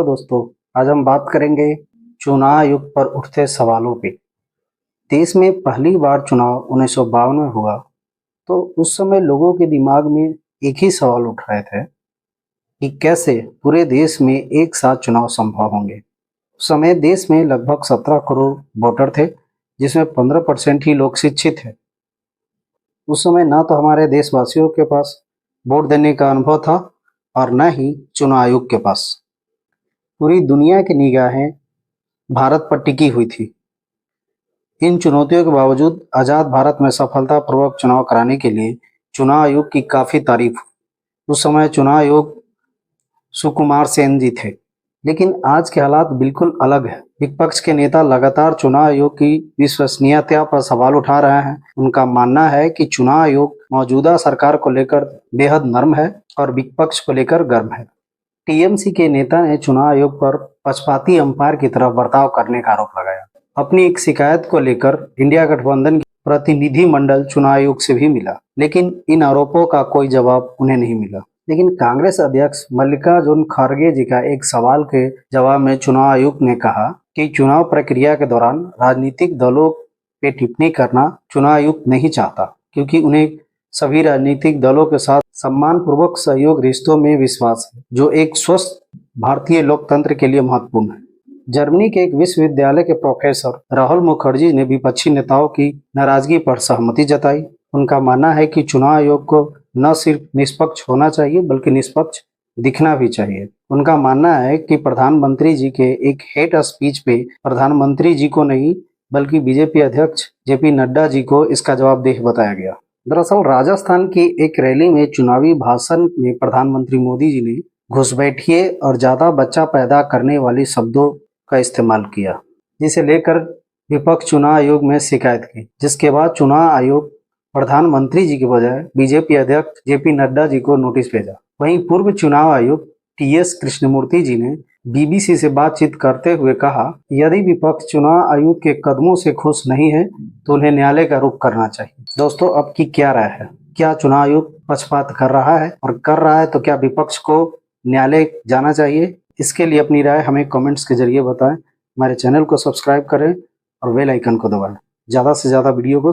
Hello दोस्तों, आज हम बात करेंगे चुनाव आयोग पर उठते सवालों पे। देश में पहली बार चुनाव 1952 में हुआ, तो उस समय लोगों के दिमाग में एक ही सवाल उठ रहे थे कि कैसे पूरे देश में एक साथ चुनाव संभव होंगे। उस समय देश में लगभग 17 करोड़ वोटर थे, जिसमें 15% ही लोग शिक्षित थे। उस समय ना तो हमारे देशवासियों के पास वोट देने का अनुभव था और न ही चुनाव आयोग के पास। पूरी दुनिया की निगाहें भारत पर टिकी हुई थी। इन चुनौतियों के बावजूद आजाद भारत में सफलतापूर्वक चुनाव कराने के लिए चुनाव आयोग की काफी तारीफ हुई। उस समय चुनाव आयोग सुकुमार सेन जी थे, लेकिन आज के हालात बिल्कुल अलग है। विपक्ष के नेता लगातार चुनाव आयोग की विश्वसनीयता पर सवाल उठा रहे हैं। उनका मानना है कि चुनाव आयोग मौजूदा सरकार को लेकर बेहद नर्म है और विपक्ष को लेकर गर्म है। टीएमसी के नेता ने चुनाव आयोग पर पक्षपाती अंपायर की तरह बर्ताव करने का आरोप लगाया। अपनी एक शिकायत को लेकर इंडिया गठबंधन के प्रतिनिधिमंडल चुनाव आयोग से भी मिला, लेकिन इन आरोपों का कोई जवाब उन्हें नहीं मिला। लेकिन कांग्रेस अध्यक्ष मल्लिकार्जुन खड़गे जी का एक सवाल के जवाब में चुनाव आयोग ने कहा कि चुनाव प्रक्रिया के दौरान राजनीतिक दलों पे टिप्पणी करना चुनाव आयोग नहीं चाहता, क्योंकि उन्हें सभी राजनीतिक दलों के साथ सम्मानपूर्वक सहयोग रिश्तों में विश्वास है, जो एक स्वस्थ भारतीय लोकतंत्र के लिए महत्वपूर्ण है। जर्मनी के एक विश्वविद्यालय के प्रोफेसर राहुल मुखर्जी ने विपक्षी नेताओं की नाराजगी पर सहमति जताई। उनका मानना है कि चुनाव आयोग को न सिर्फ निष्पक्ष होना चाहिए, बल्कि निष्पक्ष दिखना भी चाहिए। उनका मानना है कि प्रधानमंत्री जी के एक हेट स्पीच पे प्रधानमंत्री जी को नहीं, बल्कि बीजेपी अध्यक्ष जेपी नड्डा जी को इसका जवाबदेह बताया गया। दरअसल राजस्थान की एक रैली में चुनावी भाषण में प्रधानमंत्री मोदी जी ने घुसपैठिए और ज्यादा बच्चा पैदा करने वाली शब्दों का इस्तेमाल किया, जिसे लेकर विपक्ष चुनाव आयोग में शिकायत की, जिसके बाद चुनाव आयोग प्रधानमंत्री जी के बजाय बीजेपी अध्यक्ष जेपी नड्डा जी को नोटिस भेजा। वहीं पूर्व चुनाव आयुक्त टीएस कृष्णमूर्ति जी ने बीबीसी से बातचीत करते हुए कहा, यदि विपक्ष चुनाव आयोग के कदमों से खुश नहीं है तो उन्हें न्यायालय का रुख करना चाहिए। दोस्तों, अब की क्या राय है? क्या चुनाव आयोग पक्षपात कर रहा है, और कर रहा है तो क्या विपक्ष को न्यायालय जाना चाहिए? इसके लिए अपनी राय हमें कमेंट्स के जरिए बताएं। हमारे चैनल को सब्सक्राइब करें और बेल आइकन को दबाएं। ज्यादा से ज्यादा वीडियो को